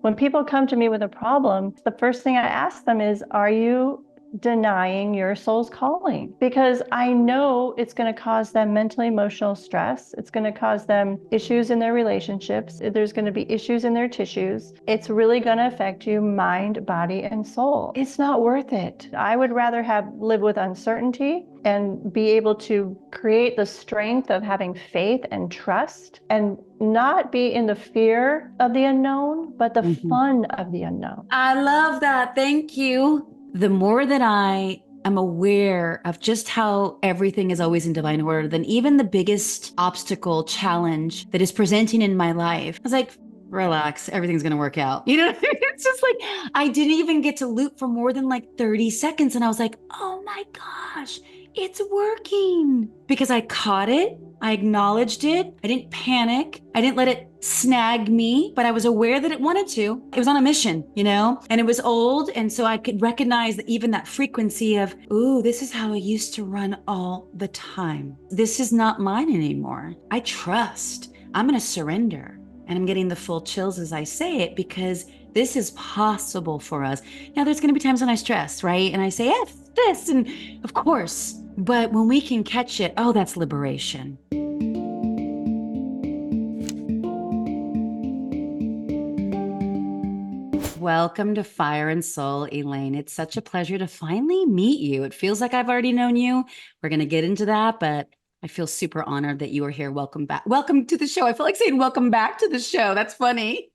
when people come to me with a problem, the first thing I ask them is, are you denying your soul's calling? Because I know it's going to cause them mental emotional stress. It's going to cause them issues in their relationships. There's going to be issues in their tissues. It's really going to affect you mind, body, and soul. It's not worth it. I would rather live with uncertainty and be able to create the strength of having faith and trust and not be in the fear of the unknown, but the fun of the unknown. I love that. Thank you. The more that I am aware of just how everything is always in divine order, then even the biggest obstacle, challenge that is presenting in my life, I was like, relax, everything's going to work out. You know, it's just like, I didn't even get to loop for more than like 30 seconds. And I was like, oh my gosh, it's working because I caught it. I acknowledged it. I didn't panic. I didn't let it snag me, but I was aware that it wanted to. It was on a mission, you know, and it was old. And so I could recognize that even that frequency of, ooh, this is how I used to run all the time. This is not mine anymore. I trust. I'm going to surrender. And I'm getting the full chills as I say it because this is possible for us. Now, there's going to be times when I stress, right? And I say, F this, and of course, but when we can catch it, oh, that's liberation. Welcome to Fire and Soul, Elaine. It's such a pleasure to finally meet you. It feels like I've already known you. We're going to get into that, but I feel super honored that you are here. Welcome back. Welcome to the show. I feel like saying welcome back to the show. That's funny.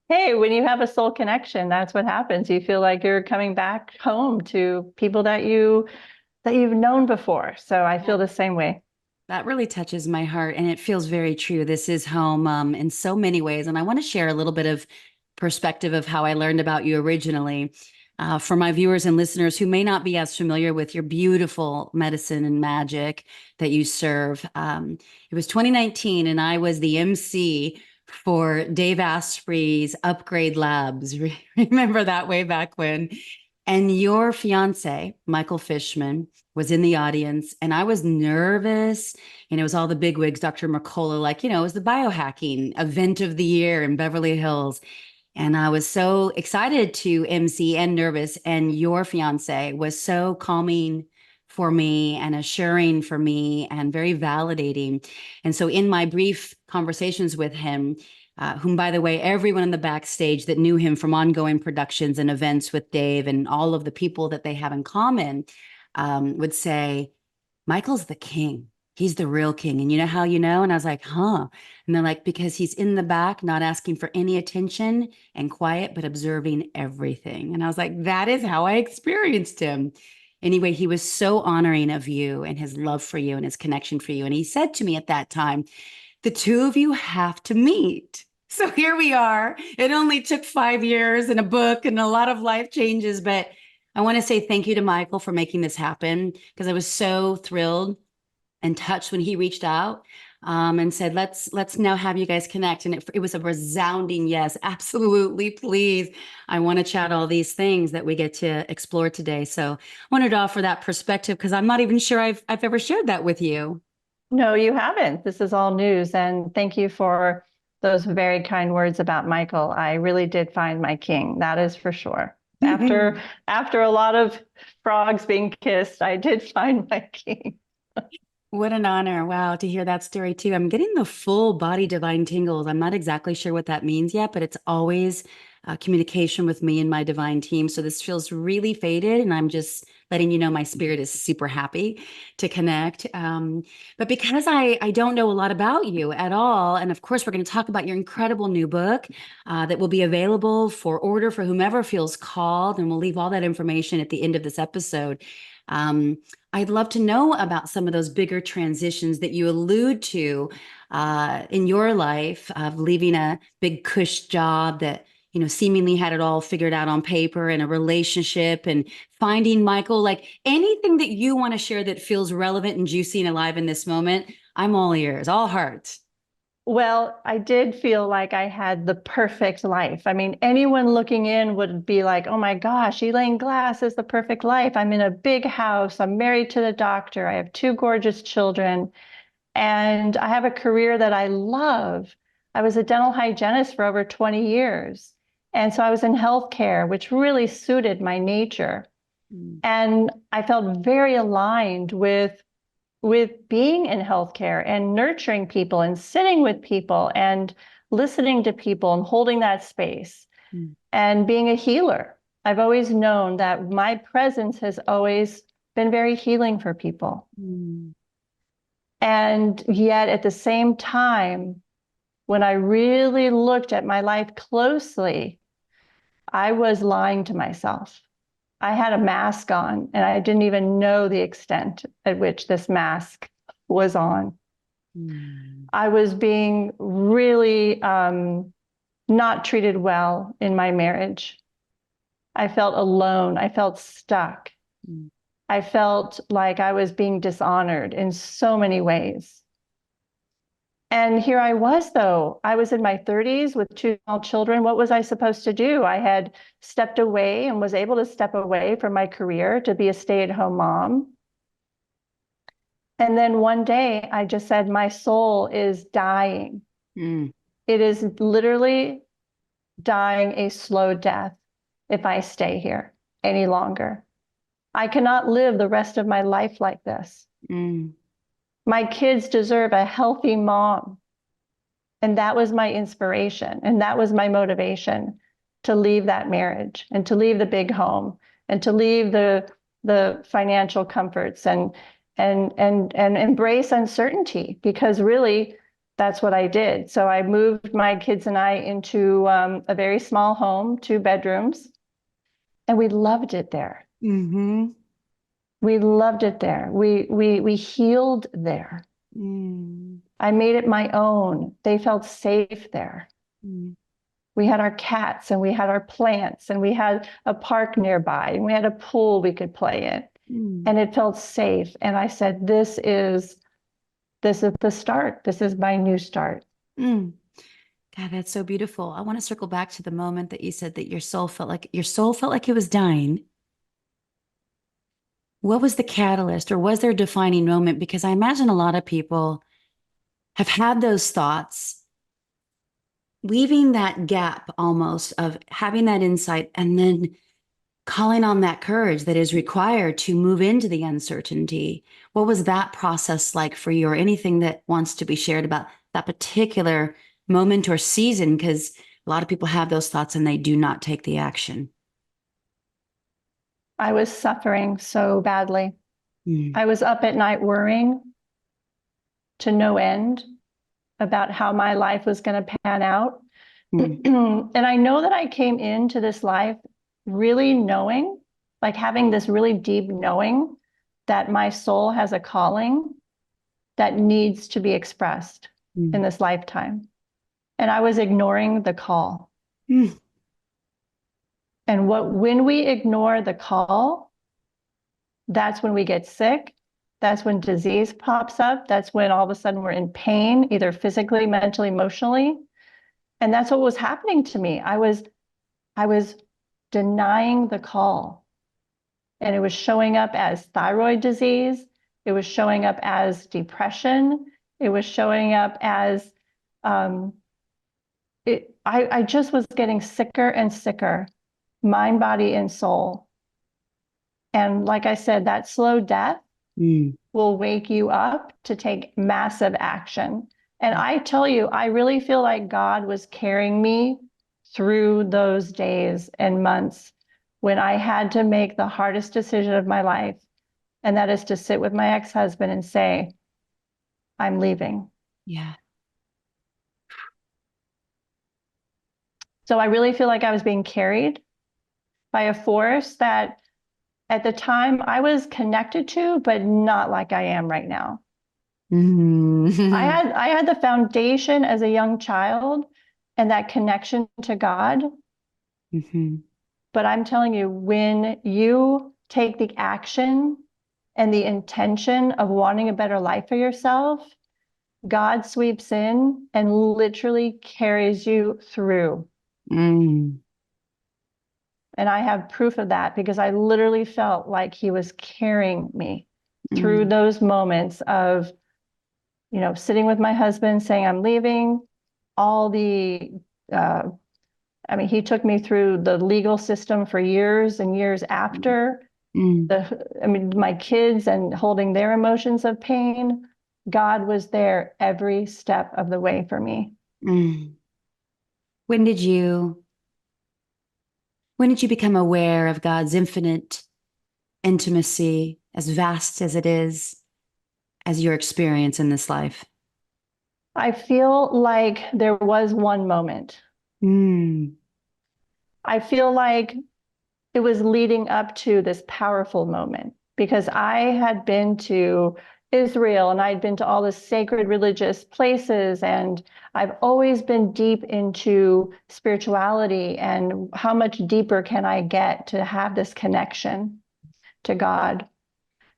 Hey, when you have a soul connection, that's what happens. You feel like you're coming back home to people that you've known before. So I feel the same way. That really touches my heart, and it feels very true. This is home in so many ways, and I want to share a little bit of perspective of how I learned about you originally. For my viewers and listeners who may not be as familiar with your beautiful medicine and magic that you serve, it was 2019, and I was the MC for Dave Asprey's Upgrade Labs. Remember that way back when? And your fiance, Michael Fishman, was in the audience, and I was nervous. And it was all the bigwigs, Dr. Mercola, like, you know, it was the biohacking event of the year in Beverly Hills. And I was so excited to MC and nervous. And your fiance was so calming for me and assuring for me and very validating. And so in my brief conversations with him, whom, by the way, everyone in the backstage that knew him from ongoing productions and events with Dave and all of the people that they have in common would say, Michael's the king. He's the real king. And you know how you know? And I was like, huh. And they're like, because he's in the back, not asking for any attention and quiet, but observing everything. And I was like, that is how I experienced him. Anyway, he was so honoring of you and his love for you and his connection for you. And he said to me at that time, the two of you have to meet. So here we are. It only took 5 years and a book and a lot of life changes. But I want to say thank you to Michael for making this happen because I was so thrilled and touched when he reached out and said, let's now have you guys connect. And it was a resounding yes, absolutely, please. I want to chat all these things that we get to explore today. So I wanted to offer that perspective because I'm not even sure I've ever shared that with you. No, you haven't. This is all news. And thank you for those very kind words about Michael. I really did find my king. That is for sure. After a lot of frogs being kissed, I did find my king. What an honor. Wow, to hear that story too. I'm getting the full body divine tingles. I'm not exactly sure what that means yet, but it's always communication with me and my divine team. So this feels really faded, and I'm just letting you know my spirit is super happy to connect. But because I don't know a lot about you at all, and of course, we're going to talk about your incredible new book that will be available for order for whomever feels called, and we'll leave all that information at the end of this episode. I'd love to know about some of those bigger transitions that you allude to in your life of leaving a big cush job that, you know, seemingly had it all figured out on paper and a relationship and finding Michael, like anything that you want to share that feels relevant and juicy and alive in this moment. I'm all ears, all heart. Well, I did feel like I had the perfect life. I mean, anyone looking in would be like, oh my gosh, Elaine Glass is the perfect life. I'm in a big house. I'm married to the doctor. I have two gorgeous children, and I have a career that I love. I was a dental hygienist for over 20 years. And so I was in healthcare, which really suited my nature. Mm. And I felt very aligned with being in healthcare and nurturing people and sitting with people and listening to people and holding that space Mm. and being a healer. I've always known that my presence has always been very healing for people. Mm. And yet at the same time, when I really looked at my life closely, I was lying to myself. I had a mask on and I didn't even know the extent at which this mask was on. Mm. I was being really not treated well in my marriage. I felt alone. I felt stuck. Mm. I felt like I was being dishonored in so many ways. And here I was, though. I was in my 30s with two small children. What was I supposed to do? I had stepped away and was able to step away from my career to be a stay-at-home mom. And then one day I just said, my soul is dying. Mm. It is literally dying a slow death if I stay here any longer. I cannot live the rest of my life like this. Mm. My kids deserve a healthy mom. And that was my inspiration. And that was my motivation to leave that marriage and to leave the big home and to leave the financial comforts and embrace uncertainty, because really that's what I did. So I moved my kids and I into a very small home, 2 bedrooms, and we loved it there. Mm-hmm. We loved it there. We healed there. Mm. I made it my own. They felt safe there. Mm. We had our cats and we had our plants and we had a park nearby and we had a pool we could play in. Mm. And it felt safe. And I said, this is the start. This is my new start. Mm. God, that's so beautiful. I want to circle back to the moment that you said that your soul felt like it was dying. What was the catalyst, or was there a defining moment? Because I imagine a lot of people have had those thoughts, leaving that gap almost of having that insight and then calling on that courage that is required to move into the uncertainty. What was that process like for you, or anything that wants to be shared about that particular moment or season? Because a lot of people have those thoughts and they do not take the action. I was suffering so badly. Mm. I was up at night worrying to no end about how my life was going to pan out. Mm. And I know that I came into this life really knowing, like having this really deep knowing that my soul has a calling that needs to be expressed in Mm. this lifetime. And I was ignoring the call. Mm. And when we ignore the call, that's when we get sick. That's when disease pops up. That's when all of a sudden we're in pain, either physically, mentally, emotionally. And that's what was happening to me. I was denying the call. And it was showing up as thyroid disease. It was showing up as depression. It was showing up as I just was getting sicker and sicker, mind, body, and soul. And like I said, that slow death Mm. will wake you up to take massive action. And I tell you, I really feel like God was carrying me through those days and months when I had to make the hardest decision of my life. And that is to sit with my ex-husband and say, I'm leaving. Yeah. So I really feel like I was being carried by a force that at the time I was connected to, but not like I am right now. I Mm. had I had the foundation as a young child and that connection to God. Mhm. But I'm telling you, when you take the action and the intention of wanting a better life for yourself, God sweeps in and literally carries you through. Mm. And I have proof of that because I literally felt like he was carrying me through Mm. those moments of, sitting with my husband saying I'm leaving, all the uh, I mean, he took me through the legal system for years and years after Mm, I mean, my kids and holding their emotions of pain. God was there every step of the way for me. mm. When did you when did you become aware of God's infinite intimacy, as vast as it is, as your experience in this life? I feel like there was one moment. Mm, I feel like it was leading up to this powerful moment because I had been to Israel and I'd been to all the sacred religious places, and I've always been deep into spirituality and how much deeper can I get to have this connection to God.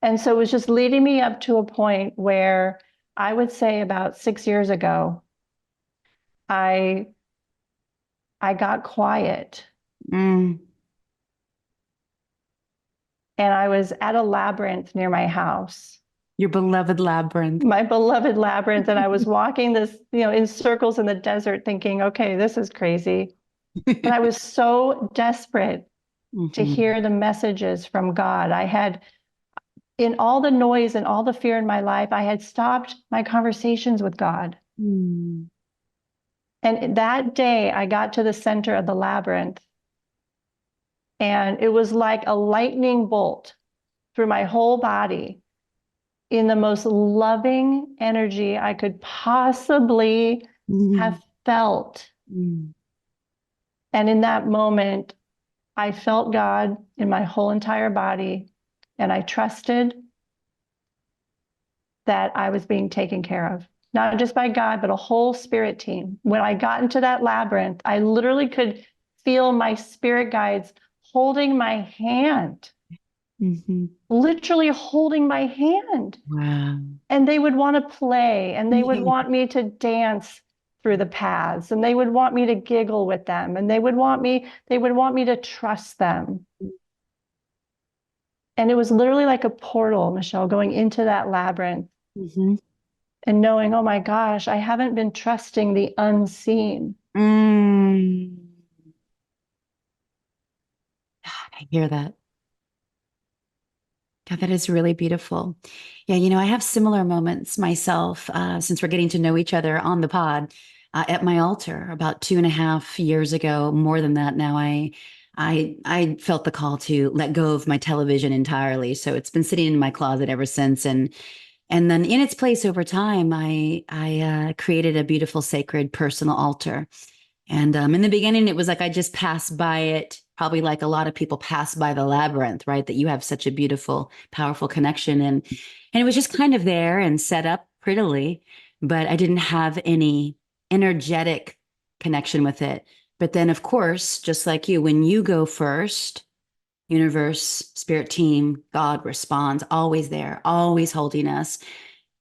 And so it was just leading me up to a point where I would say about 6 years ago, I I got quiet mm. and I was at a labyrinth near my house, Your beloved labyrinth. my beloved labyrinth. And I was walking this, in circles in the desert thinking, okay, this is crazy. And I was so desperate to Mhm. hear the messages from God. I had, in all the noise and all the fear in my life, I had stopped my conversations with God. Mm. And that day I got to the center of the labyrinth, and it was like a lightning bolt through my whole body in the most loving energy I could possibly Mm. have felt. Mm. And in that moment, I felt God in my whole entire body, and I trusted that I was being taken care of, not just by God, but a whole spirit team. When I got into that labyrinth, I literally could feel my spirit guides holding my hand, Mhm. literally holding my hand. Wow. And they would want to play and they would want me to dance through the paths and they would want me to giggle with them and they would want me to trust them. And it was literally like a portal, Michelle, going into that labyrinth Mhm. and knowing, oh my gosh, I haven't been trusting the unseen. Mm. I hear that. God, that is really beautiful. Yeah, I have similar moments myself since we're getting to know each other on the pod at my altar about 2.5 years ago. More than that now, I felt the call to let go of my television entirely. So it's been sitting in my closet ever since, and then in its place over time, I created a beautiful sacred personal altar. And in the beginning, it was like I just passed by it, probably like a lot of people pass by the labyrinth, right? That you have such a beautiful, powerful connection. And it was just kind of there and set up prettily, but I didn't have any energetic connection with it. But then, of course, just like you, when you go first, universe, spirit team, God responds, always there, always holding us.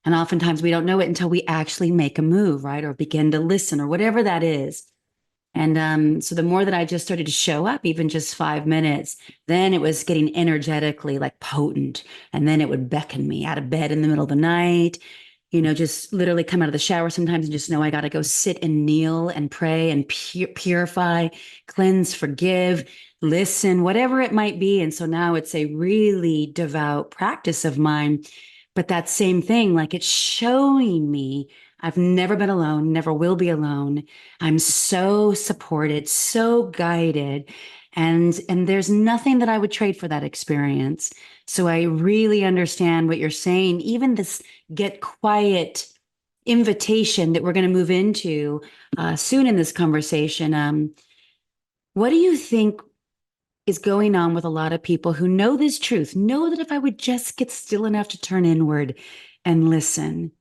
And oftentimes we don't know it until we actually make a move, right? Or begin to listen or whatever that is. And so the more that I just started to show up, even just 5 minutes, then it was getting energetically like potent. And then it would beckon me out of bed in the middle of the night, just literally come out of the shower sometimes and just know I got to go sit and kneel and pray and purify, cleanse, forgive, listen, whatever it might be. And so now it's a really devout practice of mine. But that same thing, like it's showing me I've never been alone, never will be alone. I'm so supported, so guided. And there's nothing that I would trade for that experience. So I really understand what you're saying. Even this get quiet invitation that we're going to move into soon in this conversation. What do you think is going on with a lot of people who know this truth, know that if I would just get still enough to turn inward and listen,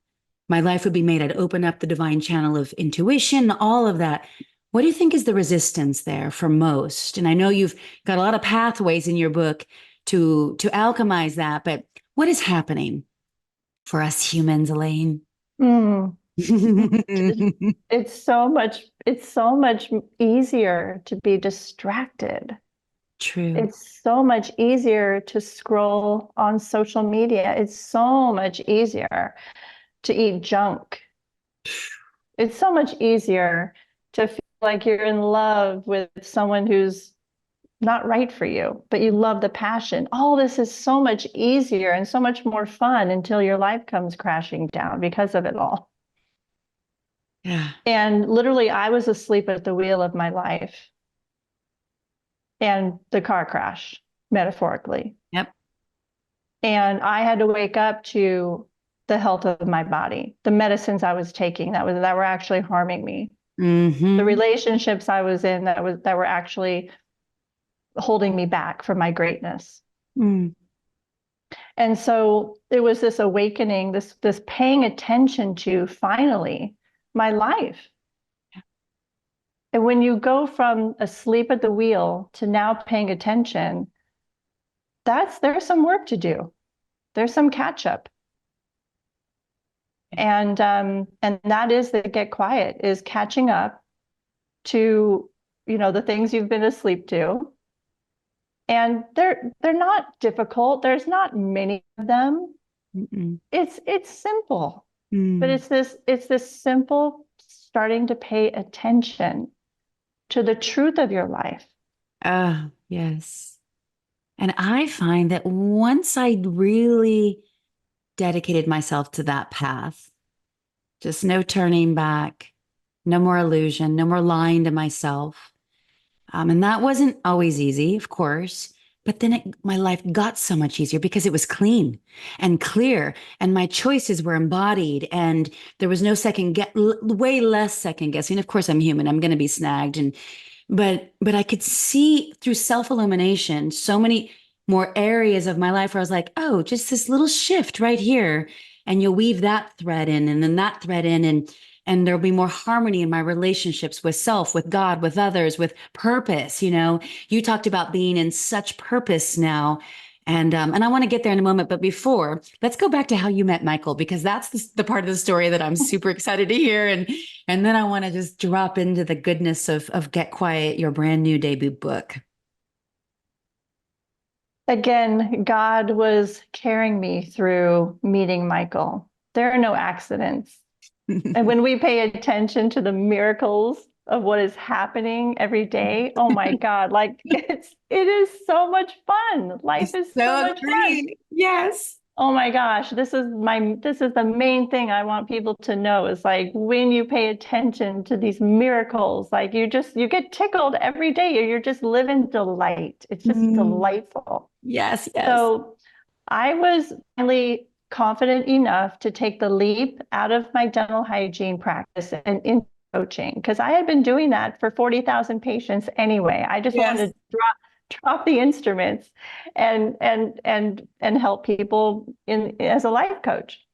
my life would be made. I'd open up the divine channel of intuition, all of that. What do you think is the resistance there for most? And I know you've got a lot of pathways in your book to alchemize that, but what is happening for us humans, Elaine? Mm. It's so much easier to be distracted. True. It's so much easier to scroll on social media. It's so much easier to eat junk. It's so much easier to like you're in love with someone who's not right for you, but you love the passion. All this is so much easier and so much more fun until your life comes crashing down because of it all. Yeah. And literally, I was asleep at the wheel of my life and the car crash, metaphorically. Yep. And I had to wake up to the health of my body, the medicines I was taking that were actually harming me, the Mm-hmm. relationships I was in that were actually holding me back from my greatness. Mm. And so it was this awakening, this paying attention to finally my life. And when you go from asleep at the wheel to now paying attention, there's some work to do. There's some catch up. And that is the get quiet, is catching up to, the things you've been asleep to. And they're not difficult. There's not many of them. Mm-mm. It's simple, but Mm. it's this simple starting to pay attention to the truth of your life. Oh, yes. And I find that once I really dedicated myself to that path, just no turning back, no more illusion, no more lying to myself. And that wasn't always easy, of course. But then my life got so much easier because it was clean and clear, and my choices were embodied, and there was no way less second guessing. Of course, I'm human; I'm going to be snagged, but I could see through self-illumination so many more areas of my life where I was like, oh, just this little shift right here. And you'll weave that thread in and then that thread in, and there'll be more harmony in my relationships with self, with God, with others, with purpose. You talked about being in such purpose now. And I want to get there in a moment. But before, let's go back to how you met Michael, because that's the part of the story that I'm super excited to hear. And then I want to just drop into the goodness of Get Quiet, your brand new debut book. Again, God was carrying me through meeting Michael. There are no accidents. And when we pay attention to the miracles of what is happening every day, oh my God, like it is so much fun. Life is so So much fun. agree. Yes. Oh my gosh, this is the main thing I want people to know is like when you pay attention to these miracles, like you get tickled every day. You're just living delight. It's just Mm. delightful. Yes, yes. So I was finally confident enough to take the leap out of my dental hygiene practice and into coaching because I had been doing that for 40,000 patients anyway. I just Yes. wanted to drop the instruments and help people in as a life coach.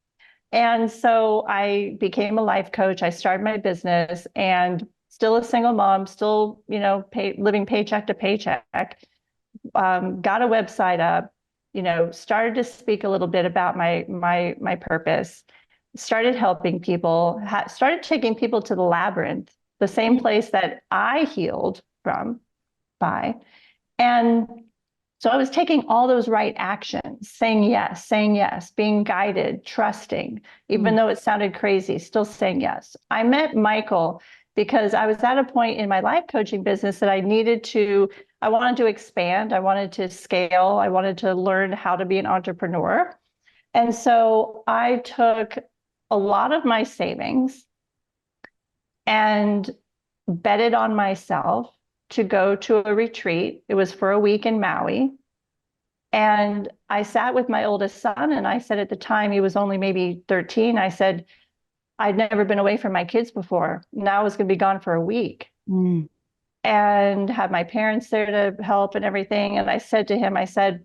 And so I became a life coach. I started my business and still a single mom, still, living paycheck to paycheck. Got a website up, started to speak a little bit about my purpose, started helping people, started taking people to the labyrinth, the same place that I healed from by. And so I was taking all those right actions, saying yes, being guided, trusting, even Mm. though it sounded crazy, still saying yes. I met Michael because I was at a point in my life coaching business that I wanted to expand, I wanted to scale, I wanted to learn how to be an entrepreneur. And so I took a lot of my savings and betted on myself to go to a retreat. It was for a week in Maui. And I sat with my oldest son, and I said at the time, he was only maybe 13, I said, I'd never been away from my kids before. Now I was going to be gone for a week Mm. and have my parents there to help and everything. And I said to him, I said,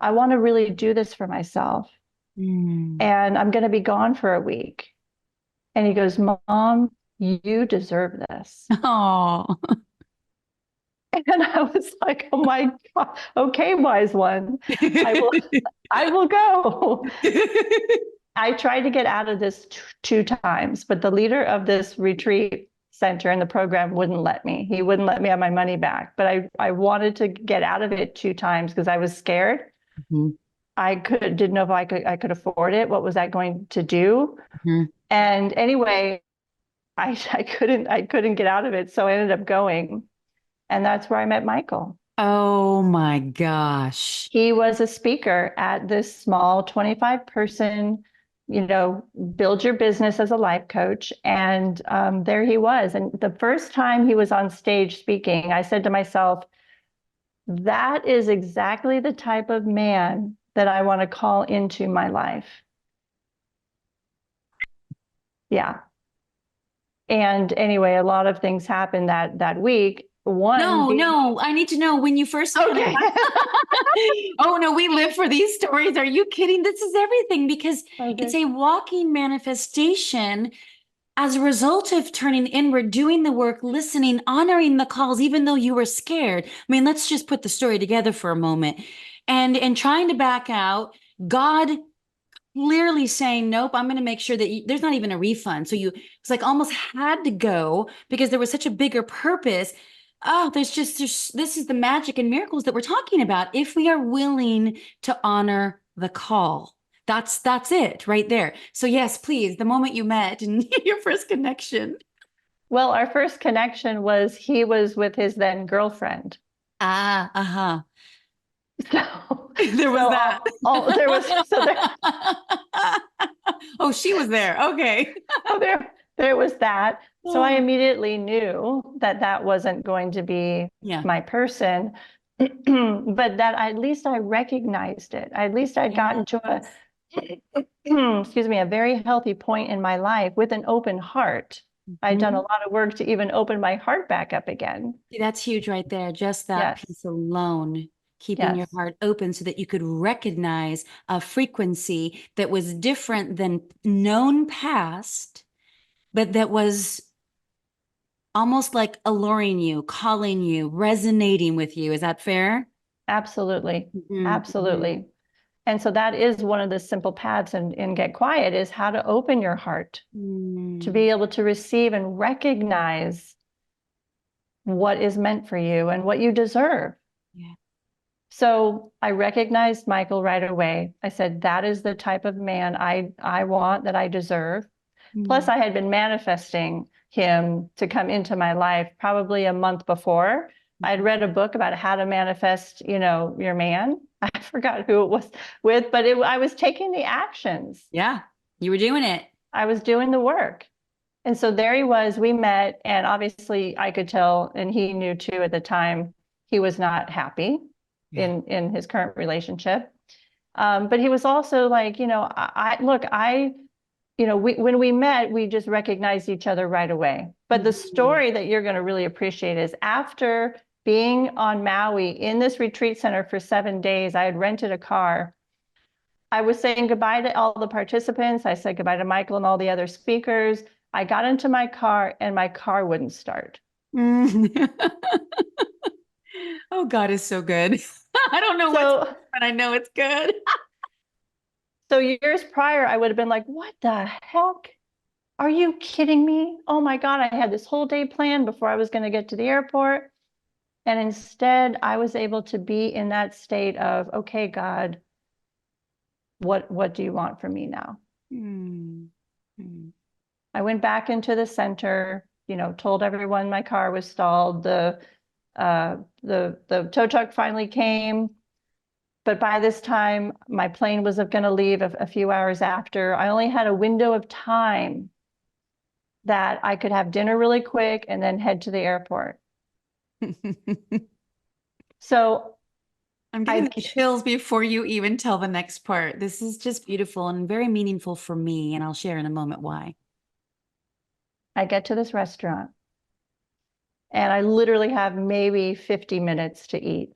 I want to really do this for myself. Mm. And I'm going to be gone for a week. And he goes, Mom, you deserve this. Oh. And I was like, oh my God, okay, wise one. I will, I will go. I tried to get out of this two times, but the leader of this retreat center and the program wouldn't let me. He wouldn't let me have my money back. But I wanted to get out of it two times because I was scared. Mhm. Didn't know if I could afford it. What was that going to do? Mhm. And anyway, I couldn't get out of it. So I ended up going. And that's where I met Michael. Oh my gosh. He was a speaker at this small 25 person, build your business as a life coach. And there he was. And the first time he was on stage speaking, I said to myself, that is exactly the type of man that I want to call into my life. Yeah. And anyway, a lot of things happened that week. One No, being no, I need to know when you first met him. okay. Oh no, we live for these stories. Are you kidding? This is everything because it's Okay. a walking manifestation as a result of turning inward, doing the work, listening, honoring the calls, even though you were scared. I mean, let's just put the story together for a moment. And trying to back out, God clearly saying, nope, I'm going to make sure that there's not even a refund. So it's like almost had to go because there was such a bigger purpose. Oh, this is the magic and miracles that we're talking about. If we are willing to honor the call, that's it right there. So yes, please, the moment you met and your first connection. Well, our first connection was he was with his then girlfriend. Ah, uh-huh. So, There was that. there was so there Oh, she was there. Okay. oh, there was that. So I immediately knew that that wasn't going to be Yeah. my person, but that at least I recognized it. At least I'd gotten to a excuse me, a very healthy point in my life with an open heart. I'd done a Mhm. lot of work to even open my heart back up again. See, that's huge right there. Just that Yes, piece alone, keeping your yes, heart open so that you could recognize a frequency that was different than known past, but that was almost like alluring you, calling you, resonating with you. Is that fair? absolutely, Mm-hmm. absolutely. And so that is one of the simple paths in Get Quiet is how to open your heart to Mm-hmm. be able to receive and recognize what is meant for you and what you deserve. Yeah. So I recognized Michael right away. I said, that is the type of man I want, that I deserve. Plus, Mm. I had been manifesting him to come into my life probably a month before. I'd read a book about how to manifest, your man. I forgot who it was with, but I was taking the actions. Yeah. You were doing it. I was doing the work. And so there he was. We met, and obviously I could tell, and he knew too at the time, he was not happy Yeah. in his current relationship. But he was also like, when we met, we just recognized each other right away. But the Mhm. story that you're going to really appreciate is after being on Maui in this retreat center for 7 days, I had rented a car. I was saying goodbye to all the participants. I said goodbye to Michael and all the other speakers. I got into my car and my car wouldn't start. Mm. Oh, God is so good. I don't know what's, So, but I know it's good. so years prior, I would have been like, what the heck? Are you kidding me? Oh my God, I had this whole day planned before I was going to get to the airport. And instead, I was able to be in that state of, okay, God, what do you want from me now? Mm. Mm. I went back into the center, told everyone my car was stalled. The tow truck finally came, but by this time my plane was going to leave a few hours after. I only had a window of time that I could have dinner really quick and then head to the airport. So I'm getting I the chills before you even tell the next part. This is just beautiful and very meaningful for me, and I'll share in a moment why. I get to this restaurant and I literally have maybe 50 minutes to eat.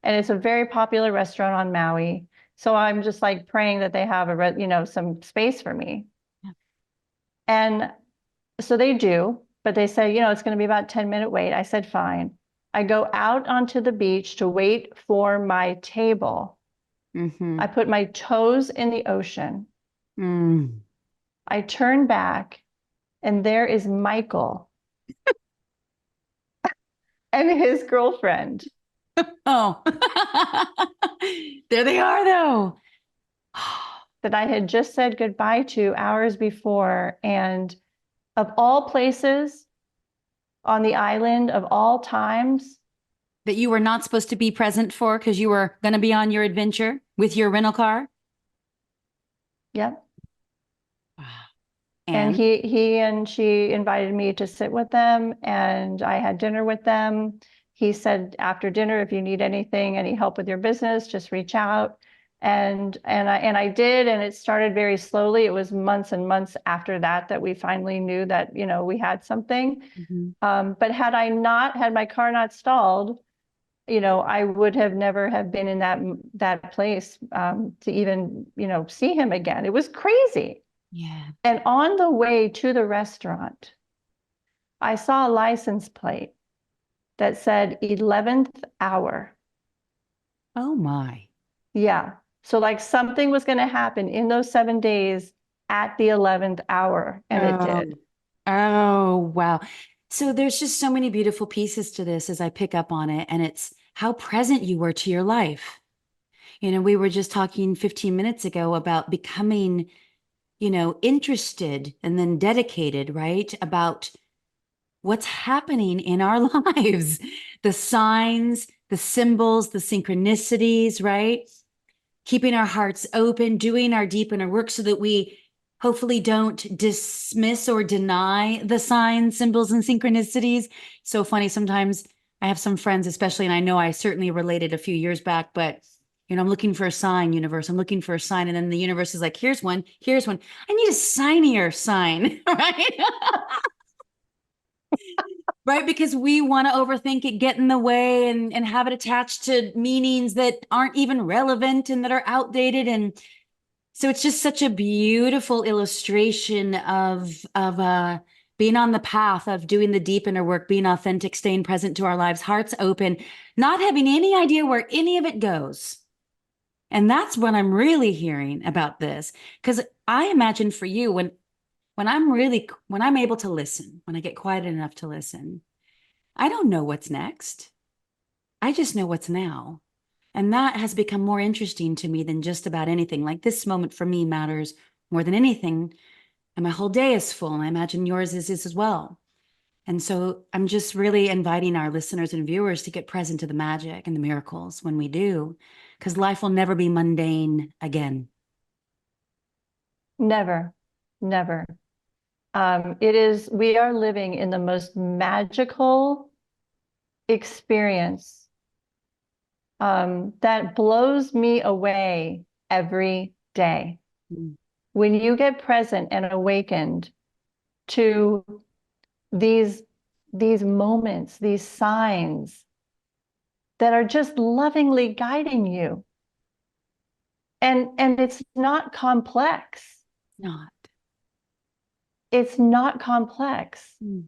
And it's a very popular restaurant on Maui. So I'm just like praying that they have some space for me. Yeah. And so they do, but they say, it's going to be about 10-minute wait. I said, fine. I go out onto the beach to wait for my table. Mm-hmm. I put my toes in the ocean. Mm. I turn back and there is Michael and his girlfriend Oh, there they are, though. that I had just said goodbye to hours before. And of all places on the island of all times. That you were not supposed to be present for because you were going to be on your adventure with your rental car? Yep. Wow. And And he and she invited me to sit with them, and I had dinner with them. He said after dinner, if you need anything, any help with your business, just reach out. And I did, and it started very slowly. It was months and months after that that we finally knew that, we had something. Mhm. But had my car not stalled, I would have never have been in that place, to even, see him again. It was crazy. Yeah. And on the way to the restaurant, I saw a license plate that said 11th hour. Oh my. Yeah. So like something was going to happen in those 7 days at the 11th hour, and it Oh, did. oh, wow. So there's just so many beautiful pieces to this as I pick up on it. And it's how present you were to your life. We were just talking 15 minutes ago about becoming, interested and then dedicated, right? About what's happening in our lives, the signs, the symbols, the synchronicities, right? Keeping our hearts open, doing our deep inner work so that we hopefully don't dismiss or deny the signs, symbols, and synchronicities. So funny. Sometimes I have some friends, especially, and I know I certainly related a few years back, but I'm looking for a sign, universe. I'm looking for a sign. And then the universe is like, here's one, here's one. I need a signier sign, right? Right, because we want to overthink it, get in the way, and have it attached to meanings that aren't even relevant and that are outdated. And so it's just such a beautiful illustration of being on the path of doing the deep inner work, being authentic, staying present to our lives, hearts open, not having any idea where any of it goes. And that's what I'm really hearing about this. Because I imagine for you, when I'm able to listen, when I get quiet enough to listen, I don't know what's next. I just know what's now. And that has become more interesting to me than just about anything. Like this moment for me matters more than anything. And my whole day is full. And I imagine yours is as well. And so I'm just really inviting our listeners and viewers to get present to the magic and the miracles when we do, because life will never be mundane again. Never, never. We are living in the most magical experience, that blows me away every day. Mm, When you get present and awakened to these these moments, these signs that are just lovingly guiding you. And it's not complex. not. It's not complex. Mm,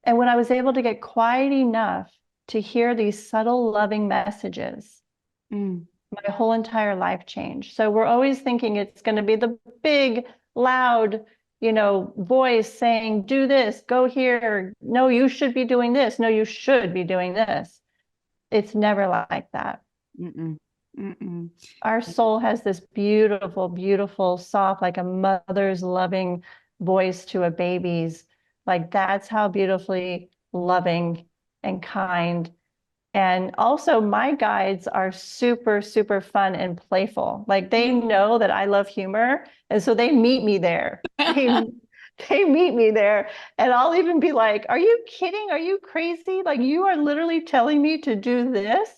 And when I was able to get quiet enough to hear these subtle, loving messages, mm, my whole entire life changed. So we're always thinking it's going to be the big, loud, voice saying, do this, go here. No, you should be doing this. No, you should be doing this. It's never like that. mm-mm, mm-mm. Our soul has this beautiful, beautiful, soft, like a mother's loving voice to a baby's. Like that's how beautifully loving and kind. And also, my guides are super, super fun and playful. Like they know that I love humor. And so they meet me there. They meet me there. And I'll even be like, are you kidding? Are you crazy? Like you are literally telling me to do this?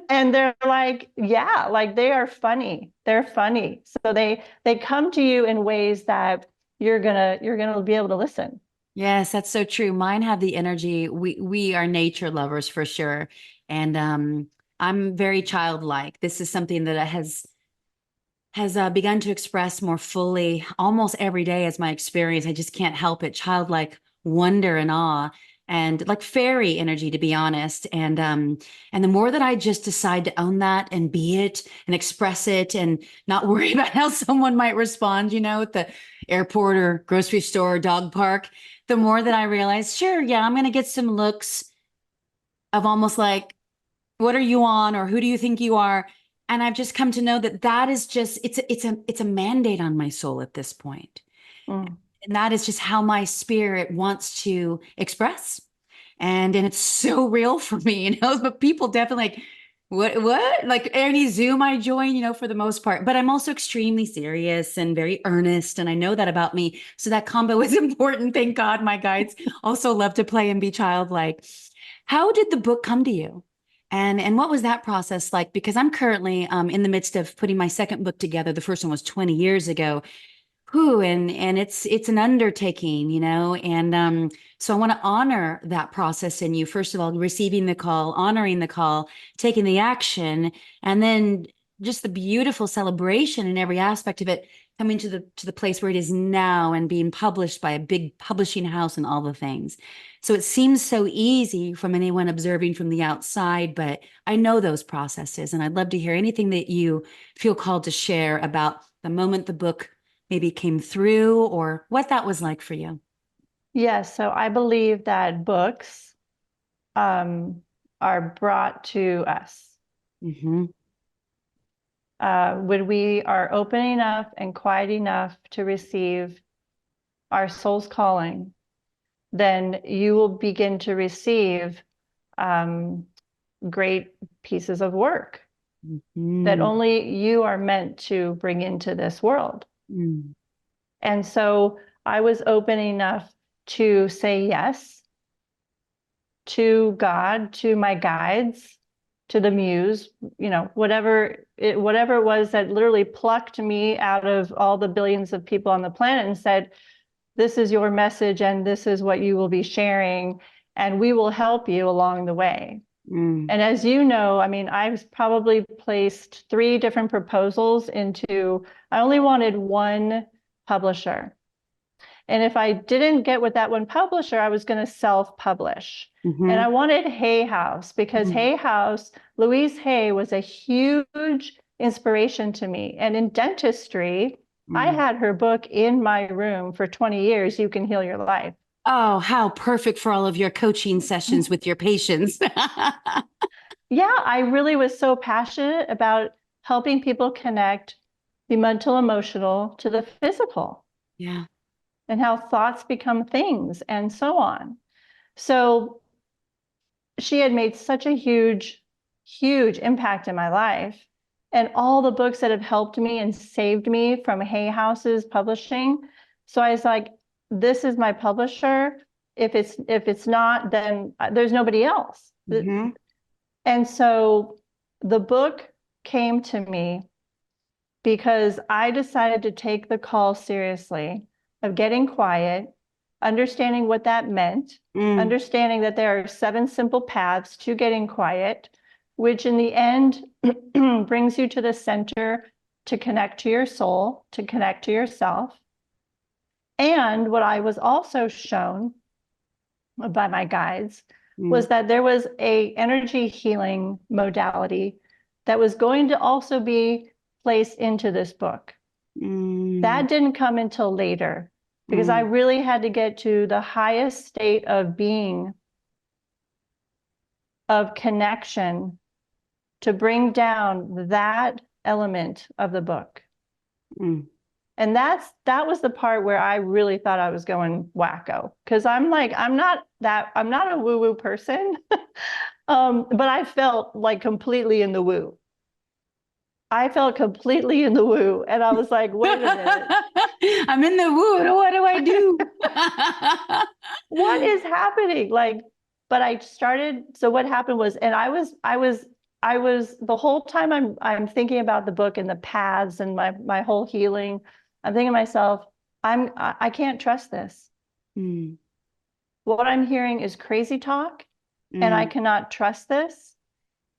And they're like, yeah, like they are funny. They're funny. So they come to you in ways that you're gonna be able to listen. Yes, that's so true. Mine have the energy. We are nature lovers for sure. And I'm very childlike. This is something that has begun to express more fully almost every day as my experience. I just can't help it. Childlike wonder and awe and like fairy energy, to be honest. And the more that I just decide to own that and be it and express it and not worry about how someone might respond, at the airport or grocery store or dog park, the more that I realize, sure, yeah, I'm going to get some looks of almost like, what are you on? Or who do you think you are? And I've just come to know that that is just, it's a mandate on my soul at this point. Mm. And that is just how my spirit wants to express. And it's so real for me, but people definitely like, what? Like any Zoom I join, for the most part. But I'm also extremely serious and very earnest. And I know that about me. So that combo is important. Thank God my guides also love to play and be childlike. How did the book come to you? And what was that process like? Because I'm currently in the midst of putting my second book together. The first one was 20 years ago. Whew, and it's an undertaking, and so I want to honor that process in you. First of all, receiving the call, honoring the call, taking the action, and then just the beautiful celebration in every aspect of it, coming to the place where it is now and being published by a big publishing house and all the things. So it seems so easy from anyone observing from the outside, but I know those processes, and I'd love to hear anything that you feel called to share about the moment the book maybe came through or what that was like for you. Yes, so I believe that books are brought to us Mm-hmm. when we are open enough and quiet enough to receive our soul's calling. Then you will begin to receive um, great pieces of work that Mm-hmm. only you are meant to bring into this world. Mm-hmm. And so I was open enough to say yes to God, to my guides, to the muse, whatever it was that literally plucked me out of all the billions of people on the planet and said, this is your message and this is what you will be sharing, and we will help you along the way. Mm. And as you know, I mean, I've probably placed 3 different proposals into, I only wanted one publisher. And if I didn't get with that one publisher, I was going to self-publish. And Mm-hmm. I wanted Hay House because Mm. Hay House, Louise Hay was a huge inspiration to me. And in dentistry, I Mm. had her book in my room for 20 years, You Can Heal Your Life. Oh, how perfect for all of your coaching sessions with your patients. Yeah, I really was so passionate about helping people connect the mental, emotional to the physical Yeah. and how thoughts become things and so on. So she had made such a huge impact in my life. And all the books that have helped me and saved me from Hay House's publishing. So I was like, this is my publisher. If it's not, then there's nobody else. Mm-hmm. And so the book came to me because I decided to take the call seriously of getting quiet, understanding what that meant, Mm. understanding that there are 7 simple paths to getting quiet, which in the end brings you to the center to connect to your soul, to connect to yourself. And what I was also shown by my guides Mm. was that there was a energy healing modality that was going to also be placed into this book. Mm. That didn't come until later because I Mm. really had to get to the highest state of being, of connection, to bring down that element of the book. Mm. And that was the part where I really thought I was going wacko, because I'm like, I'm not a woo-woo person. But I felt like completely in the woo. I felt completely in the woo. And I was like, wait a minute. I'm in the wood. What do I do? What is happening? Like, but I started, so what happened was, and I was the whole time I'm thinking about the book and the paths and my whole healing, I'm thinking to myself, I can't trust this. Mm. What I'm hearing is crazy talk, and I Mm. cannot trust this.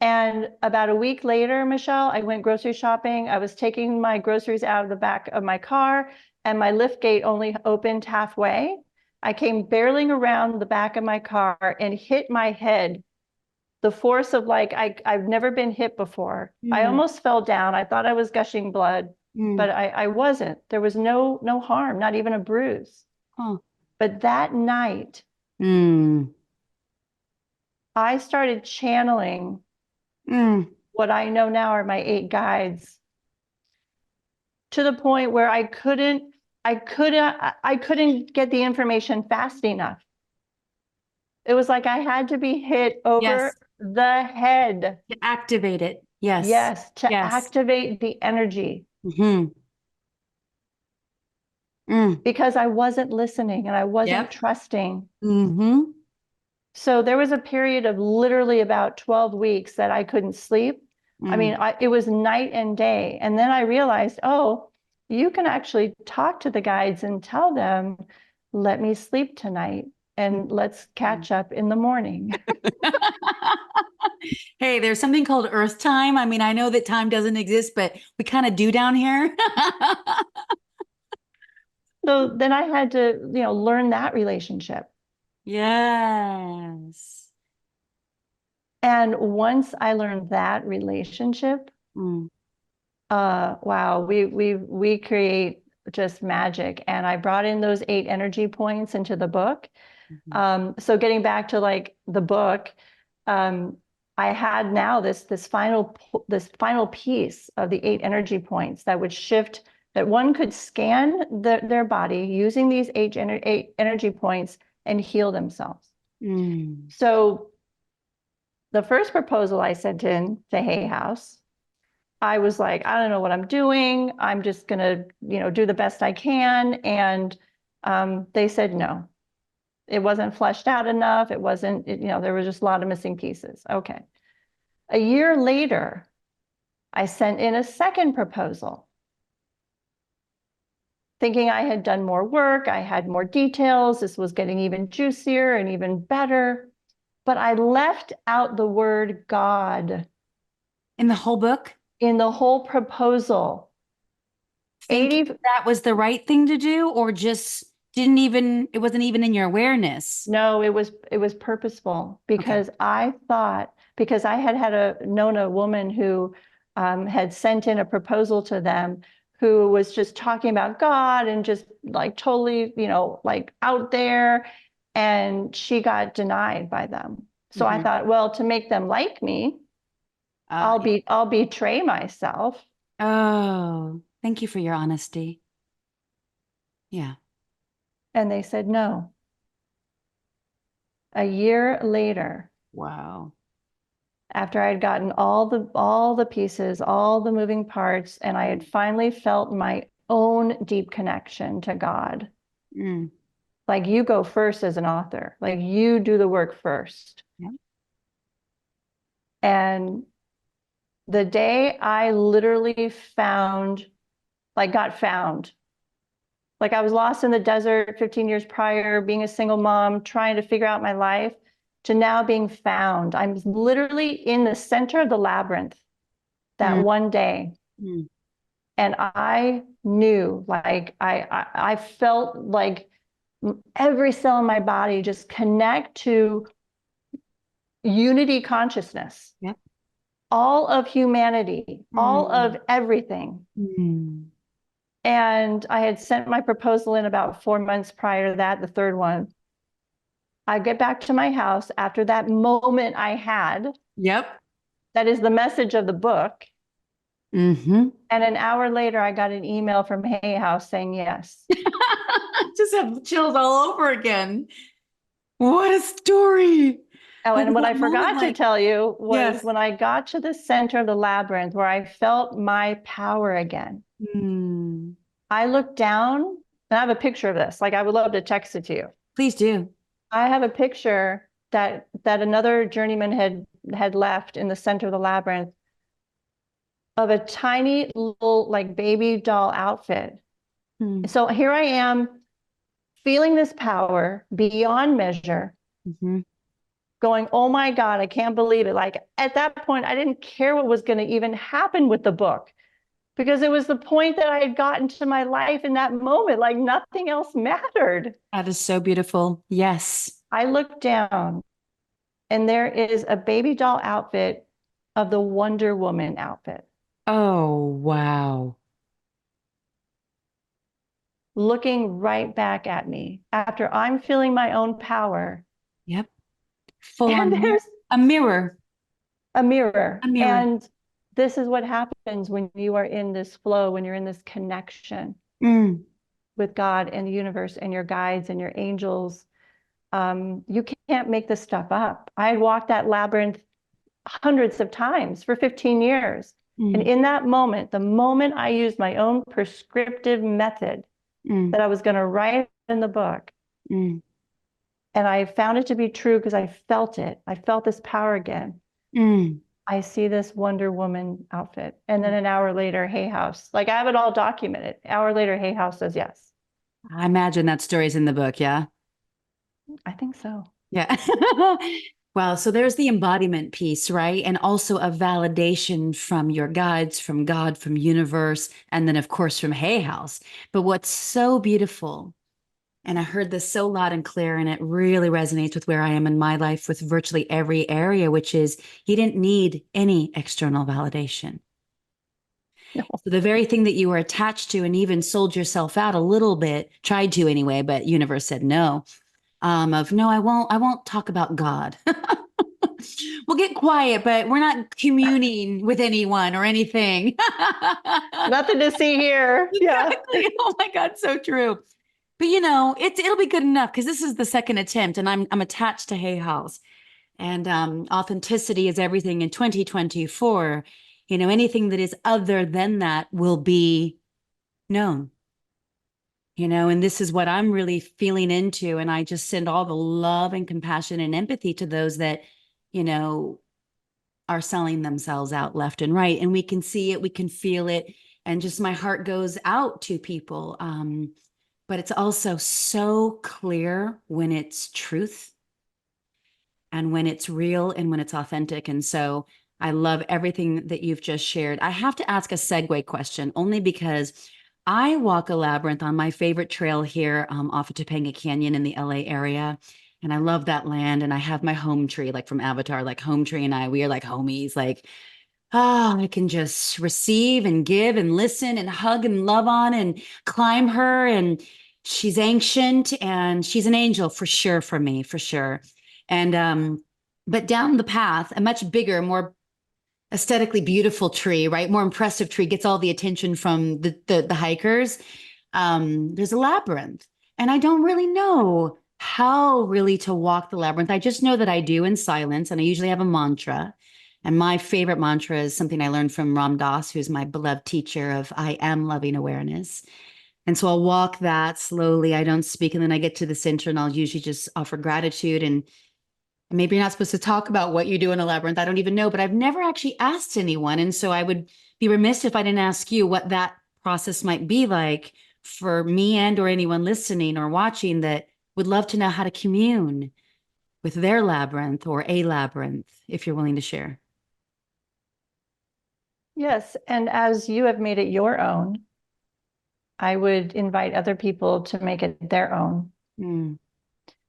And about a week later, Michelle, I went grocery shopping. I was taking my groceries out of the back of my car, and my lift gate only opened halfway. I came barreling around the back of my car and hit my head. The force of, like, I've never been hit before. I Mm. almost fell down. I thought I was gushing blood, Mm. but I wasn't. There was no harm, not even a bruise. Oh. But that night, Mm. I started channeling Mm. what I know now are my 8 guides, to the point where I couldn't I couldn't get the information fast enough. It was like I had to be hit over Yes. the head. To activate it. Yes. Yes, to Yes. activate the energy Mm-hmm. Mm. because I wasn't listening and I wasn't Yep. trusting. Mm-hmm. So there was a period of literally about 12 weeks that I couldn't sleep. I Mm. mean, it was night and day. And then I realized, oh, you can actually talk to the guides and tell them, let me sleep tonight and let's catch up in the morning. Hey, there's something called Earth time. I mean, I know that time doesn't exist, but we kind of do down here. So then I had to, learn that relationship. Yes. And once I learned that relationship, Mm. wow, we create just magic. And I brought in those 8 energy points into the book. Mhm. So getting back to like the book, um, I had now this final piece of the 8 energy points that would shift, that one could scan their body using these 8 energy points and heal themselves. Mm. So the first proposal I sent in to Hay House, I was like, I don't know what I'm doing. I'm just gonna, do the best I can. And they said no. It wasn't fleshed out enough. It wasn't, there was just a lot of missing pieces. Okay. A year later, I sent in a second proposal, thinking I had done more work, I had more details, this was getting even juicier and even better. But I left out the word God In the whole book, in the whole proposal. think 80, that was the right thing to do, or just didn't even, it wasn't even in your awareness. no, it was purposeful Okay. because I thought, because I had known a woman who had sent in a proposal to them who was just talking about God and just like totally, like out there, and she got denied by them. So I Mm-hmm. thought, well, to make them like me, I'll betray myself. Oh, thank you for your honesty. Yeah. And they said no. A year later, Wow. after I had gotten all the pieces, all the moving parts, and I had finally felt my own deep connection to God. Mm. Like you go first as an author, like you do the work first. Yeah. And the day I literally got found, like I was lost in the desert 15 years prior, being a single mom, trying to figure out my life, to now being found. I'm literally in the center of the labyrinth that Mm. one day. Mm. And I knew, like I felt like every cell in my body just connect to unity consciousness, Yep. all of humanity, all of Mm. everything. Mm. And I had sent my proposal in about 4 months prior to that, the third one. I get back to my house after that moment I had. Yep. That is the message of the book. Mm-hmm. And an hour later, I got an email from Hay House saying yes. Just have chills all over again. What a story. Oh, What and was what I that moment forgot to like? tell you was Yes. when I got to the center of the labyrinth where I felt my power again, Mm. I looked down and I have a picture of this. Like I would love to text it to you. Please do. I have a picture that another journeyman had left in the center of the labyrinth of a tiny little like baby doll outfit. Mm. So here I am feeling this power beyond measure, Mm-hmm. going, oh my God, I can't believe it. Like at that point, I didn't care what was going to even happen with the book because it was the point that I had gotten to my life in that moment. Like nothing else mattered. That is so beautiful. Yes. I looked down and there is a baby doll outfit of the Wonder Woman outfit, Oh, wow. looking right back at me after I'm feeling my own power. Yep. Full And on there's a mirror. a mirror. A mirror. And this is what happens when you are in this flow, when you're in this connection. Mm. with God and the universe and your guides and your angels. You can't make this stuff up. I walked that labyrinth hundreds of times for 15 years. And in that moment, the moment I used my own prescriptive method that I was going to write in the book, and I found it to be true because I felt it. I felt this power again. I see this Wonder Woman outfit. And then an hour later, Hay House. Like I have it all documented. An hour later, Hay House says yes. I imagine that story's in the book, yeah? I think so. Yeah. Well, so there's the embodiment piece, right? And also a validation from your guides, from God, from universe, and then of course from Hay House. But what's so beautiful, and I heard this so loud and clear, and it really resonates with where I am in my life with virtually every area, which is you didn't need any external validation. No. So the very thing that you were attached to and even sold yourself out a little bit, tried to anyway, but universe said no. Of no, I won't talk about God. We'll get quiet, but we're not communing with anyone or anything. Nothing to see here. Exactly. Yeah. Oh my God, so true. But it'll be good enough because this is the second attempt, and I'm attached to Hay House, and authenticity is everything in 2024. Anything that is other than that will be known. And this is what I'm really feeling into. And I just send all the love and compassion and empathy to those that, are selling themselves out left and right. And we can see it, we can feel it. And just my heart goes out to people. But it's also so clear when it's truth and when it's real and when it's authentic. And so I love everything that you've just shared. I have to ask a segue question only because I walk a labyrinth on my favorite trail here off of Topanga Canyon in the LA area. And I love that land. And I have my home tree, like from Avatar, like home tree and we are like homies, like, I can just receive and give and listen and hug and love on and climb her. And she's ancient and she's an angel for sure for me, for sure. And, but down the path, a much bigger, more aesthetically beautiful tree, right? More impressive tree gets all the attention from the hikers. There's a labyrinth, and I don't really know how really to walk the labyrinth. I just know that I do in silence, and I usually have a mantra. And my favorite mantra is something I learned from Ram Dass, who's my beloved teacher of I am loving awareness. And so I'll walk that slowly. I don't speak, and then I get to the center, and I'll usually just offer gratitude. And maybe you're not supposed to talk about what you do in a labyrinth. I don't even know, but I've never actually asked anyone. And so I would be remiss if I didn't ask you what that process might be like for me and or anyone listening or watching that would love to know how to commune with their labyrinth or a labyrinth, if you're willing to share. Yes. And as you have made it your own, I would invite other people to make it their own.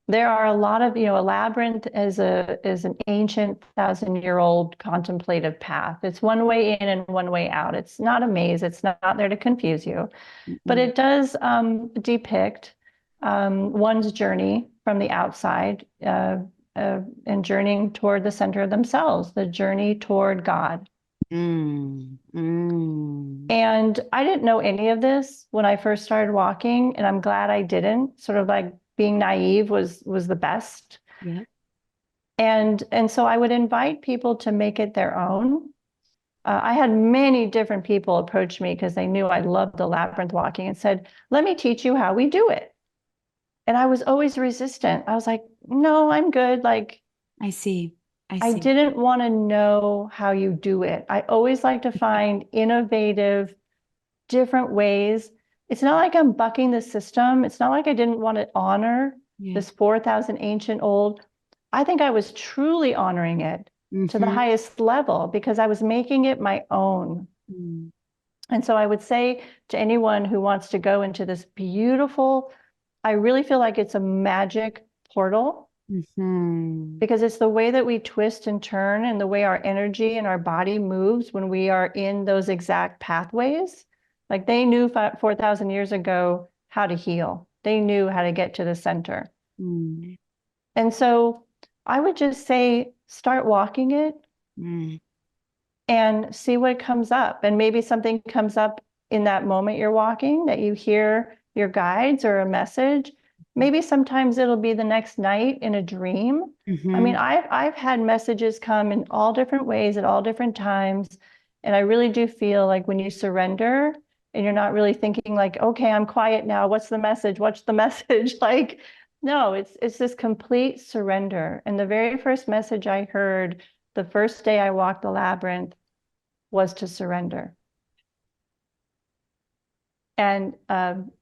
There are a lot of, a labyrinth is an ancient 1,000-year-old contemplative path. It's one way in and one way out. It's not a maze. It's not there to confuse you, but it does depict one's journey from the outside and journeying toward the center of themselves, the journey toward God. And I didn't know any of this when I first started walking, and I'm glad I didn't. Sort of like being naive was the best. Yeah. And so I would invite people to make it their own. I had many different people approach me because they knew I loved the labyrinth walking and said, let me teach you how we do it. And I was always resistant. I was like, no, I'm good. Like, I see. I didn't want to know how you do it. I always like to find innovative, different ways. It's not like I'm bucking the system. It's not like I didn't want to honor this 4,000 ancient old. I think I was truly honoring it to the highest level because I was making it my own. And so I would say to anyone who wants to go into this beautiful, I really feel like it's a magic portal because it's the way that we twist and turn and the way our energy and our body moves when we are in those exact pathways. Like they knew 4,000 years ago how to heal. They knew how to get to the center. And so I would just say, start walking it and see what comes up. And maybe something comes up in that moment you're walking that you hear your guides or a message. Maybe sometimes it'll be the next night in a dream. I mean, Mm-hmm. I've had messages come in all different ways at all different times. And I really do feel like when you surrender and you're not really thinking like, okay, I'm quiet now. What's the message? What's the message? Like, no, it's this complete surrender. And the very first message I heard the first day I walked the labyrinth was to surrender. And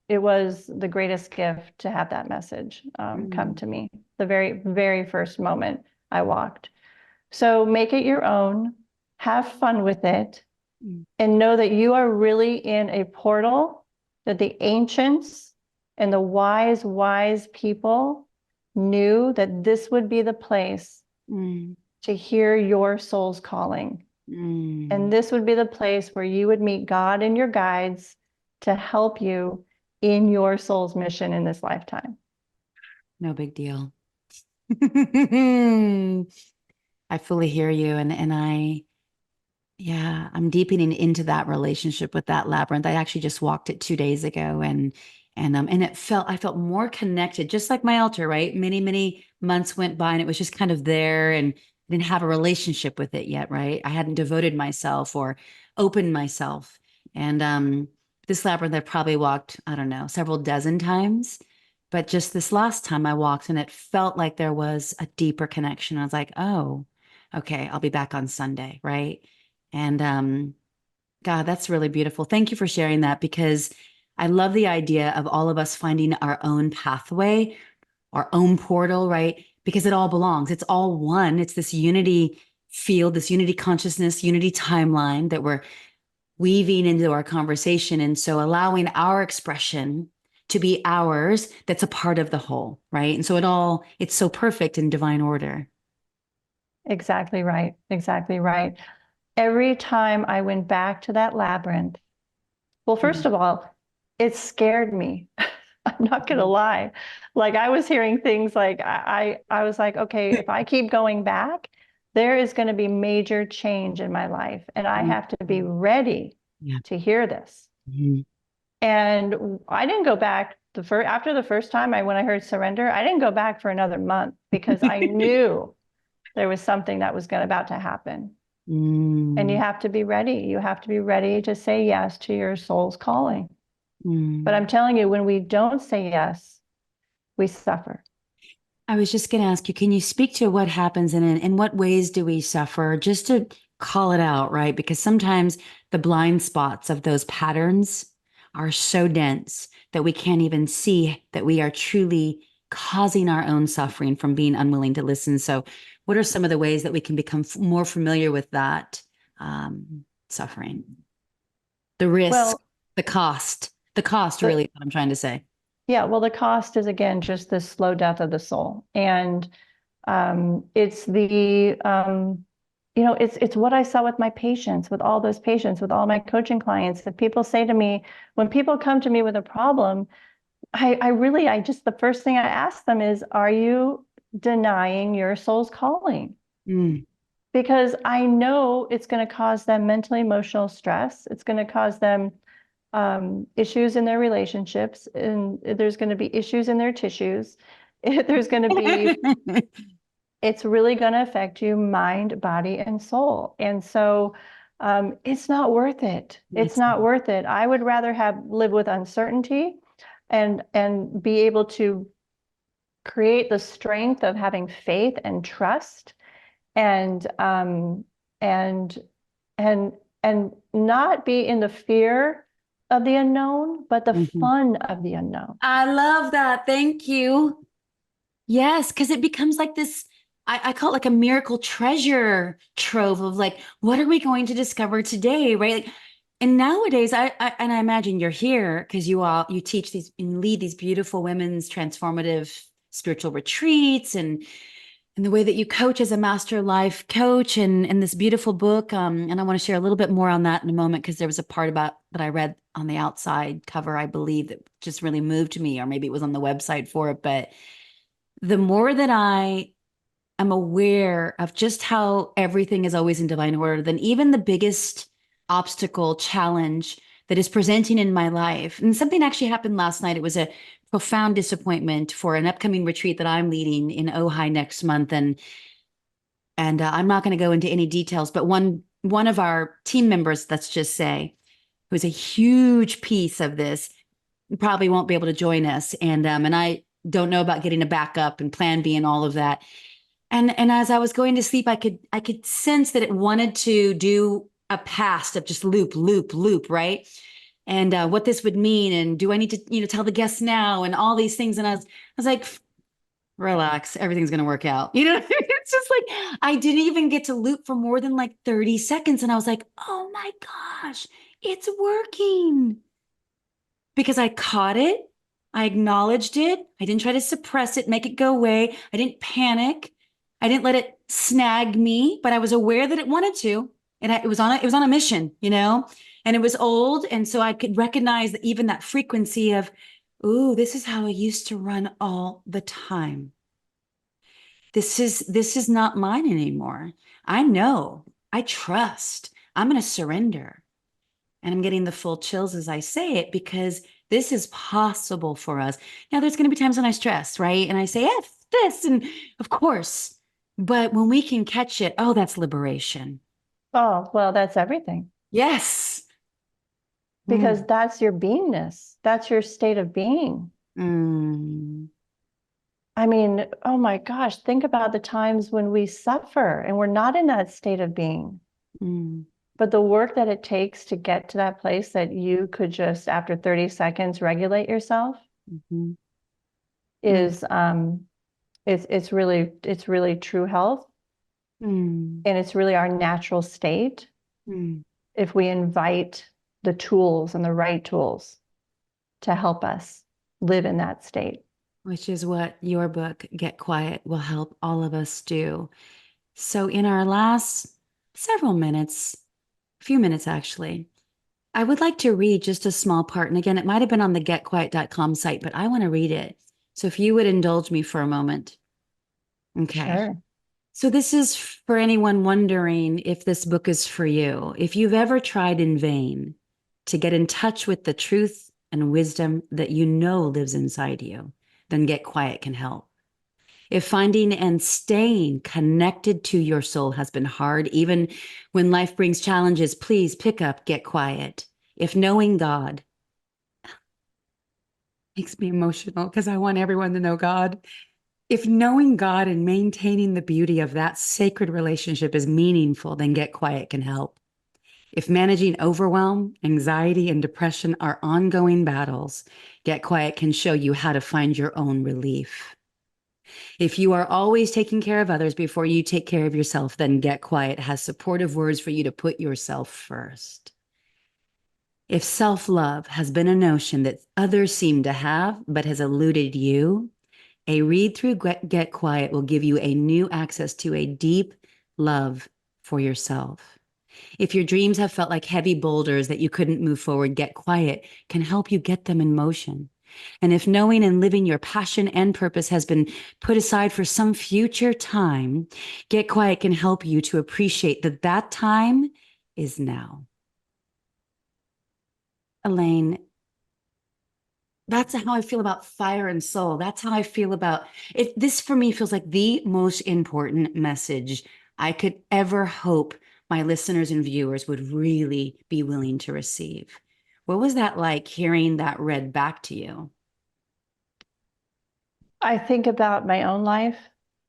it was the greatest gift to have that message come to me the very, very first moment I walked. So make it your own, have fun with it, Mm-hmm. and know that you are really in a portal that the ancients and the wise, wise people knew that this would be the place to hear your soul's calling. And this would be the place where you would meet God and your guides to help you in your soul's mission in this lifetime. No big deal. I fully hear you. Yeah, I'm deepening into that relationship with that labyrinth. I actually just walked it 2 days ago and I felt more connected, just like my altar, right? Many months went by and it was just kind of there and I didn't have a relationship with it yet, right? I hadn't devoted myself or opened myself. And this labyrinth I probably walked, I don't know, several dozen times. But just this last time I walked and it felt like there was a deeper connection. I was like, oh, okay, I'll be back on Sunday, right? And God, that's really beautiful. Thank you for sharing that because I love the idea of all of us finding our own pathway, our own portal, right? Because it all belongs. It's all one. It's this unity field, this unity consciousness, unity timeline that we're weaving into our conversation. And so allowing our expression to be ours, that's a part of the whole, right? And so it's so perfect in divine order. Exactly right. Exactly right. Every time I went back to that labyrinth, well, first of all, it scared me. I'm not going to lie. Like I was hearing things like I was like, okay, if I keep going back, there is going to be major change in my life, and I have to be ready Yeah. to hear this. Mm-hmm. And I didn't go back after the first time when I heard surrender, I didn't go back for another month because I knew there was something that was about to happen. And you have to be ready. You have to be ready to say yes to your soul's calling. But I'm telling you, when we don't say yes, we suffer. I was just going to ask you, can you speak to what happens and in what ways do we suffer? Just to call it out, right? Because sometimes the blind spots of those patterns are so dense that we can't even see that we are truly causing our own suffering from being unwilling to listen. So, what are some of the ways that we can become more familiar with that suffering? The risk, Well, the cost, the, really, is what I'm trying to say. yeah, well, the cost is again just the slow death of the soul. And it's it's what I saw with my patients, with all those patients, with all my coaching clients, that people say to me, when people come to me with a problem, I just, the first thing I ask them is, are you denying your soul's calling? Mm, Because I know it's going to cause them mentally emotional stress. It's going to cause them issues in their relationships, and there's going to be issues in their tissues. There's going to be, it's really going to affect you, mind, body, and soul. And so it's not worth it. It's it's not worth it. I would rather live with uncertainty and be able to create the strength of having faith and trust and and and and not be in the fear of the unknown, but the Mhm. fun of the unknown. I love that. Thank you. Yes, because it becomes like this. I call it like a miracle treasure trove of like, what are we going to discover today? Right. Like, and nowadays, and I imagine you're here because you teach these and lead these beautiful women's transformative spiritual retreats and the way that you coach as a master life coach and this beautiful book. And I want to share a little bit more on that in a moment because there was a part about that I read on the outside cover, I believe, that just really moved me, or maybe it was on the website for it. But the more that I am aware of just how everything is always in divine order, then even the biggest obstacle, challenge that is presenting in my life. And something actually happened last night. It was a profound disappointment for an upcoming retreat that I'm leading in Ojai next month. And I'm not going to go into any details, but one of our team members, let's just say, who's a huge piece of this, probably won't be able to join us. And I don't know about getting a backup and plan B and all of that. And as I was going to sleep, I could sense that it wanted to do a past of just loop, loop, loop, right? And what this would mean, and do I need to, tell the guests now, and all these things. And I was like, relax, everything's gonna work out. It's just like I didn't even get to loop for more than like 30 seconds, and I was like, oh my gosh, it's working because I caught it. I acknowledged it. I didn't try to suppress it, make it go away. I didn't panic. I didn't let it snag me, but I was aware that it wanted to. And it was on a mission, and it was old. And so I could recognize that even that frequency of, ooh, this is how I used to run all the time. This is not mine anymore. I know, I trust, I'm going to surrender. And I'm getting the full chills as I say it because this is possible for us. Now, there's going to be times when I stress, right? And I say, F this, and of course, but when we can catch it, oh, that's liberation. Oh, well, that's everything Yes. because that's your beingness. That's your state of being. Mm. I mean, oh my gosh, think about the times when we suffer and we're not in that state of being. Mm. But the work that it takes to get to that place that you could just, after 30 seconds, regulate yourself Mm-hmm. is it's really true health. Mm. And it's really our natural state Mm. if we invite the tools and the right tools to help us live in that state. Which is what your book, Get Quiet, will help all of us do. So, in our last several minutes, a few minutes actually, I would like to read just a small part. And again, it might have been on the getquiet.com site, but I want to read it. So, if you would indulge me for a moment. Okay. Sure. So, this is for anyone wondering if this book is for you. If you've ever tried in vain to get in touch with the truth and wisdom that you know lives inside you, then Get Quiet can help. If finding and staying connected to your soul has been hard, even when life brings challenges, please pick up Get Quiet. If knowing God makes me emotional because I want everyone to know God. If knowing God and maintaining the beauty of that sacred relationship is meaningful, then Get Quiet can help. If managing overwhelm, anxiety, and depression are ongoing battles, Get Quiet can show you how to find your own relief. If you are always taking care of others before you take care of yourself, then Get Quiet has supportive words for you to put yourself first. If self-love has been a notion that others seem to have, but has eluded you, a read through Get Quiet will give you a new access to a deep love for yourself. If your dreams have felt like heavy boulders that you couldn't move forward, Get Quiet can help you get them in motion. And if knowing and living your passion and purpose has been put aside for some future time, Get Quiet can help you to appreciate that that time is now. Elaine, that's how I feel about fire and soul. That's how I feel about it. This for me feels like the most important message I could ever hope my listeners and viewers would really be willing to receive. What was that like hearing that read back to you? I think about my own life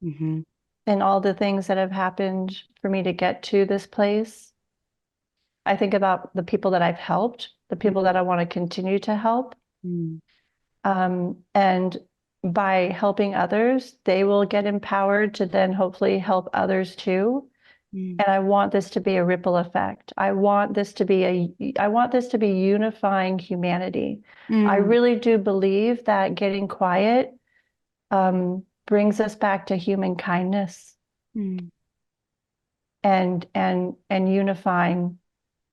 Mm-hmm. and all the things that have happened for me to get to this place. I think about the people that I've helped, the people that I want to continue to help. Mm-hmm. And by helping others, they will get empowered to then hopefully help others too. And I want this to be a ripple effect. I want this to be unifying humanity. I Mm-hmm. really do believe that getting quiet brings us back to human kindness and unifying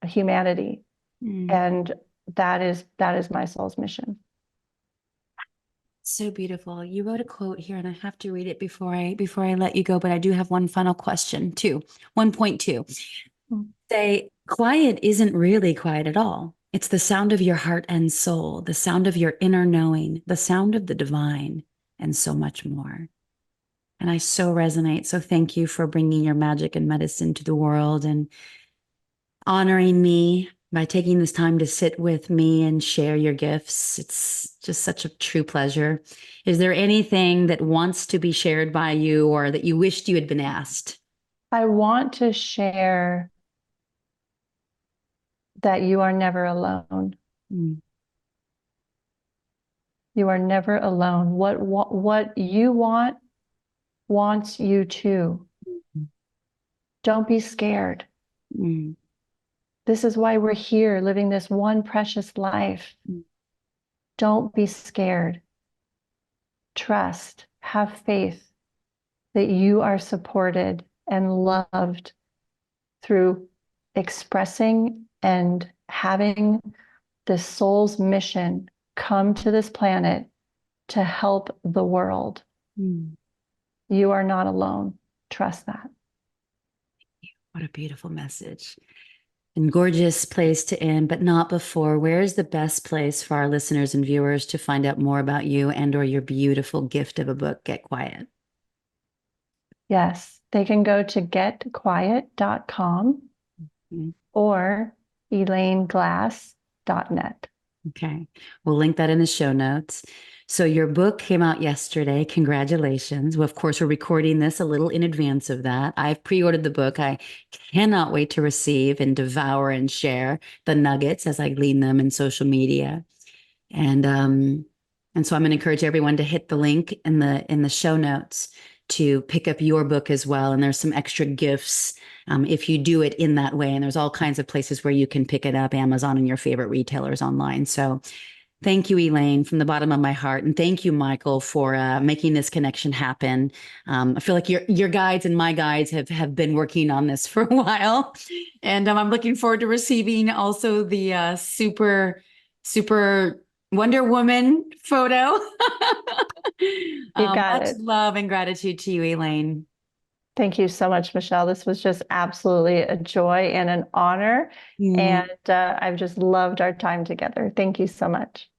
humanity. Mm-hmm. And that is my soul's mission. So beautiful. You wrote a quote here, and I have to read it before I let you go. But I do have one final question too. 1.2. Mm. Say quiet isn't really quiet at all. It's the sound of your heart and soul, the sound of your inner knowing, the sound of the divine, and so much more. And I so resonate. So thank you for bringing your magic and medicine to the world and honoring me by taking this time to sit with me and share your gifts. It's just such a true pleasure. Is there anything that wants to be shared by you or that you wished you had been asked? I want to share that you are never alone. Mm. You are never alone. What you want wants you too. Don't be scared. Mm. This is why we're here living this one precious life. Mm. Don't be scared. Trust, have faith that you are supported and loved through expressing and having the soul's mission come to this planet to help the world. Mm. You are not alone. Trust that. What a beautiful message. And gorgeous place to end, but not before. Where is the best place for our listeners and viewers to find out more about you and or your beautiful gift of a book, Get Quiet? Yes, they can go to getquiet.com Mm-hmm. or elaineglass.net. Okay. We'll link that in the show notes. So your book came out yesterday. Congratulations. Well, of course, we're recording this a little in advance of that. I've pre-ordered the book. I cannot wait to receive and devour and share the nuggets as I glean them in social media. And so I'm going to encourage everyone to hit the link in the show notes to pick up your book as well. And there's some extra gifts if you do it in that way. And there's all kinds of places where you can pick it up, Amazon and your favorite retailers online. So thank you, Elaine, from the bottom of my heart. And thank you, Michael, for making this connection happen. I feel like your guides and my guides have been working on this for a while. And I'm looking forward to receiving also the super Wonder Woman photo. You got Much it. love and gratitude to you, Elaine. Thank you so much, Michelle. This was just absolutely a joy and an honor. Mm. And I've just loved our time together. Thank you so much.